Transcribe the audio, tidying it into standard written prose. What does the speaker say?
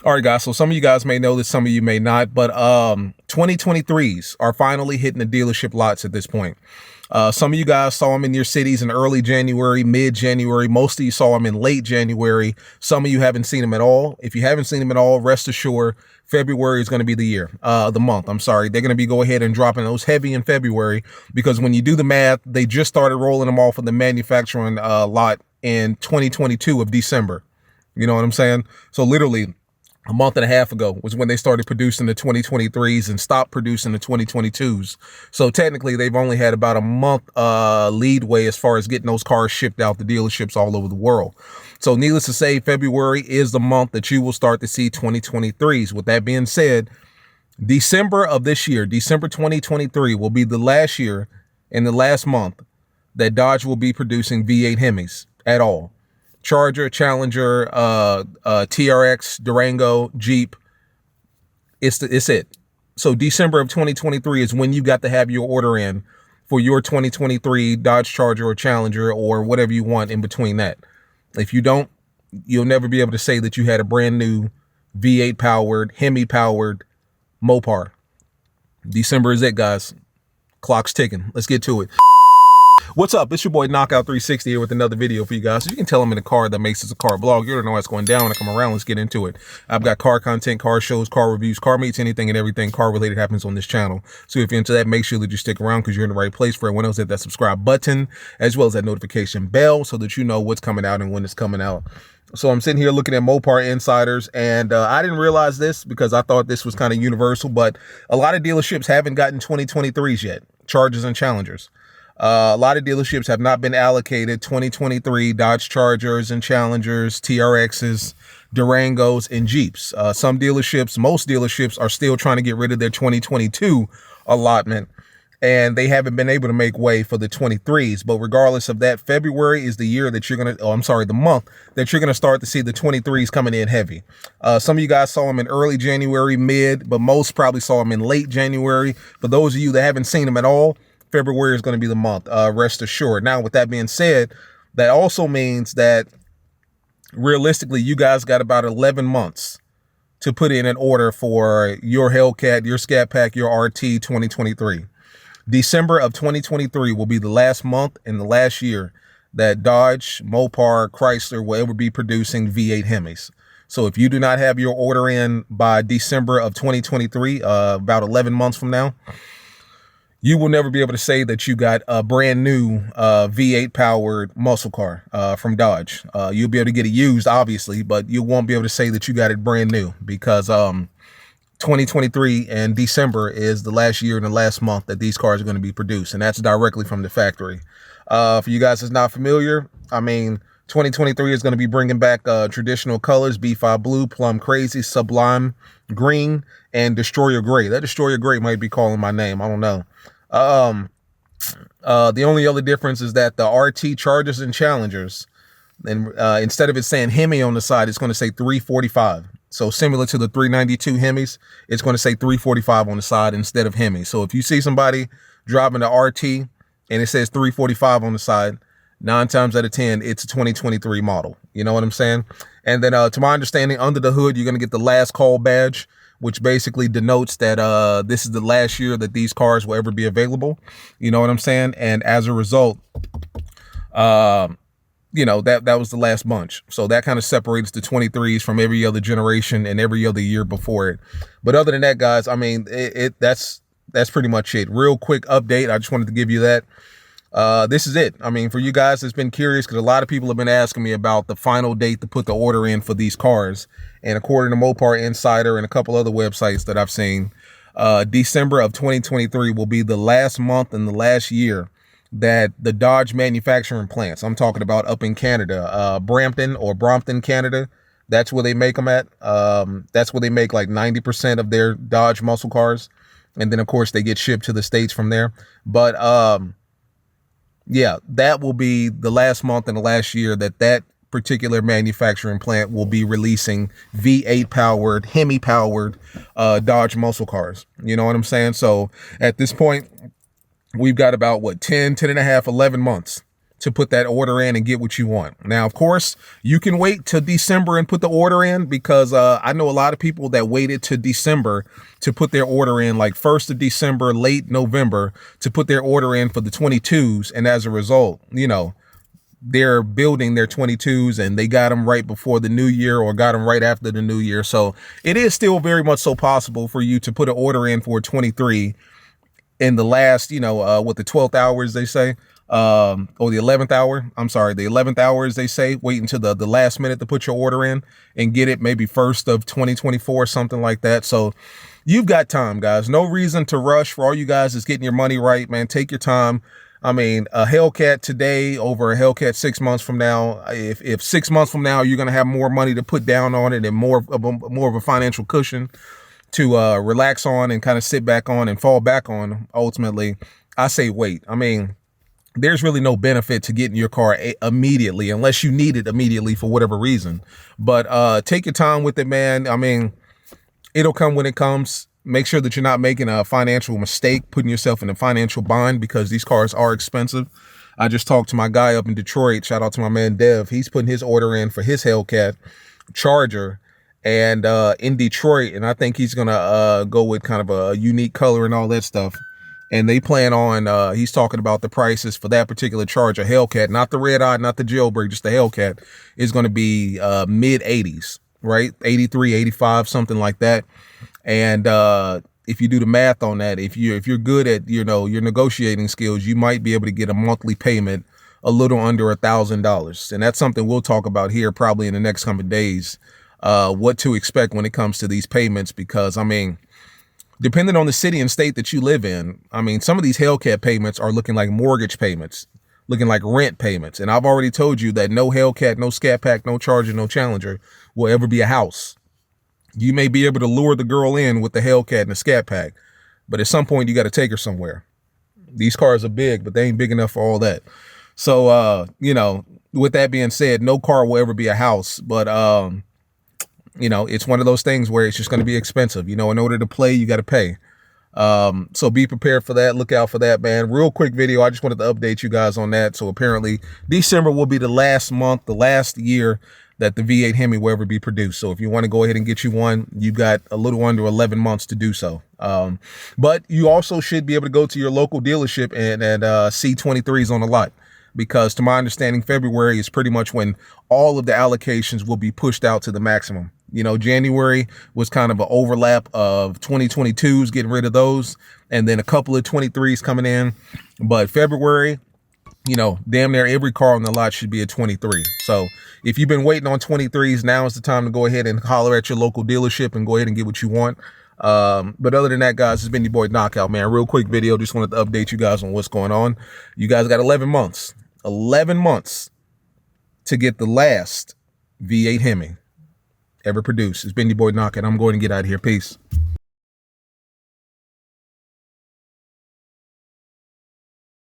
All right, guys. So some of you guys may know this, some of you may not, but 2023s are finally hitting the dealership lots at this point. Some of you guys saw them in your cities in early January, mid-January. Most of you saw them in late January. Some of you haven't seen them at all. If you haven't seen them at all, rest assured, February is going to be the month. I'm sorry. They're going to be go ahead and dropping those heavy in February, because when you do the math, they just started rolling them off of the manufacturing lot in 2022 of December. You know what I'm saying? So literally a month and a half ago was when they started producing the 2023s and stopped producing the 2022s. So technically they've only had about a month leadway as far as getting those cars shipped out to dealerships all over the world. So needless to say, February is the month that you will start to see 2023s. With that being said, December of this year, December 2023, will be the last year and the last month that Dodge will be producing V8 HEMIs at all. Charger, Challenger, TRX, Durango, Jeep. It's it. So December of 2023 is when you got to have your order in for your 2023 Dodge Charger or Challenger or whatever you want in between that. If you don't, you'll never be able to say that you had a brand new V8 powered, HEMI powered Mopar. December is it, guys. Clock's ticking. Let's get to it. What's up? It's your boy Knockout 360 here with another video for you guys. So you can tell I'm in a car that makes this a car blog. You don't know what's going down when I come around. Let's get into it. I've got car content, car shows, car reviews, car meets, anything and everything car related happens on this channel. So if you're into that, make sure that you stick around because you're in the right place. For everyone else, hit that subscribe button as well as that notification bell so that you know what's coming out and when it's coming out. So I'm sitting here looking at Mopar Insiders, and I didn't realize this because I thought this was kind of universal, but a lot of dealerships haven't gotten 2023s yet, Chargers and Challengers. A lot of dealerships have not been allocated 2023 Dodge Chargers and Challengers, TRXs, Durangos, and Jeeps. Some dealerships, most dealerships are still trying to get rid of their 2022 allotment, and they haven't been able to make way for the 23s. But regardless of that, February is the year that you're going to, the month that you're going to start to see the 23s coming in heavy. Some of you guys saw them in early January, mid, but most probably saw them in late January. For those of you that haven't seen them at all, February is going to be the month, rest assured. Now, with that being said, that also means that realistically, you guys got about 11 months to put in an order for your Hellcat, your ScatPack, your RT 2023. December of 2023 will be the last month and the last year that Dodge, Mopar, Chrysler will ever be producing V8 HEMIs. So if you do not have your order in by December of 2023, about 11 months from now, you will never be able to say that you got a brand new V8 powered muscle car from Dodge. You'll be able to get it used, obviously, but you won't be able to say that you got it brand new because 2023 and December is the last year and the last month that these cars are going to be produced, and that's directly from the factory. For you guys that's not familiar, I mean, 2023 is going to be bringing back traditional colors: B5 Blue, Plum Crazy, Sublime Green, and Destroyer Gray. That Destroyer Gray might be calling my name. I don't know. The only other difference is that the RT Chargers and Challengers, and instead of it saying HEMI on the side, it's going to say 345. So similar to the 392 HEMIs, it's going to say 345 on the side instead of HEMI. So if you see somebody driving the RT and it says 345 on the side, 9 times out of 10, it's a 2023 model. You know what I'm saying? And then to my understanding, under the hood, you're going to get the last call badge, which basically denotes that this is the last year that these cars will ever be available. You know what I'm saying? And as a result, you know, that was the last bunch. So that kind of separates the 23s from every other generation and every other year before it. But other than that, guys, I mean, that's pretty much it. Real quick update. I just wanted to give you that. This is it. I mean, for you guys that's been curious, because a lot of people have been asking me about the final date to put the order in for these cars. And according to Mopar Insider and a couple other websites that I've seen, December of 2023 will be the last month and the last year that the Dodge manufacturing plants, I'm talking about up in Canada, Brompton, Canada, that's where they make them at. That's where they make like 90% of their Dodge muscle cars. And then, of course, they get shipped to the States from there. But yeah, that will be the last month and the last year that particular manufacturing plant will be releasing V8 powered, HEMI powered Dodge muscle cars. You know what I'm saying? So at this point, we've got about 10 and a half, 11 months to put that order in and get what you want. Now, of course, you can wait till December and put the order in, because I know a lot of people that waited to December to put their order in, like 1st of December, late November, to put their order in for the 22s. And as a result, you know, they're building their 22s and they got them right before the new year or got them right after the new year. So it is still very much so possible for you to put an order in for a 23 in the last, you know, what, the 12th hour, as they say, or the 11th hour. I'm sorry, the 11th hour, as they say. Wait until the last minute to put your order in and get it maybe 1st of 2024, something like that. So you've got time, guys. No reason to rush. For all you guys that's getting your money right, man, take your time. I mean, a Hellcat today over a Hellcat 6 months from now, if 6 months from now you're going to have more money to put down on it and more of a financial cushion to relax on and kind of sit back on and fall back on, ultimately, I say wait. I mean, there's really no benefit to getting your car immediately unless you need it immediately for whatever reason. But take your time with it, man. I mean, it'll come when it comes. Make sure that you're not making a financial mistake, putting yourself in a financial bind, because these cars are expensive. I just talked to my guy up in Detroit. Shout out to my man Dev. He's putting his order in for his Hellcat Charger and in Detroit, and I think he's gonna go with kind of a unique color and all that stuff. And they plan on, he's talking about the prices for that particular Charger Hellcat, not the red eye, not the jailbreak, just the Hellcat, is going to be mid 80s, right? 83, 85, something like that. And if you do the math on that, if you're good at, you know, your negotiating skills, you might be able to get a monthly payment a little under $1,000. And that's something we'll talk about here probably in the next couple of days, what to expect when it comes to these payments, because I mean, depending on the city and state that you live in, I mean, some of these Hellcat payments are looking like mortgage payments, looking like rent payments. And I've already told you that no Hellcat, no ScatPack, no Charger, no Challenger will ever be a house. You may be able to lure the girl in with the Hellcat and the ScatPack, but at some point you got to take her somewhere. These cars are big, but they ain't big enough for all that. So, you know, with that being said, no car will ever be a house, but, you know, it's one of those things where it's just going to be expensive. You know, in order to play, you got to pay. So be prepared for that. Look out for that, man. Real quick video. I just wanted to update you guys on that. So apparently December will be the last month, the last year that the V8 HEMI will ever be produced. So if you want to go ahead and get you one, you've got a little under 11 months to do so. But you also should be able to go to your local dealership and see 23s on the lot, because to my understanding, February is pretty much when all of the allocations will be pushed out to the maximum. You know, January was kind of an overlap of 2022s, getting rid of those, and then a couple of 23s coming in. But February, you know, damn near every car on the lot should be a 23. So if you've been waiting on 23s, now is the time to go ahead and holler at your local dealership and go ahead and get what you want. But other than that, guys, it's been your boy Knockout, man. Real quick video. Just wanted to update you guys on what's going on. You guys got 11 months to get the last V8 HEMI ever produced. It's been your boy Knockout. I'm going to get out of here. Peace.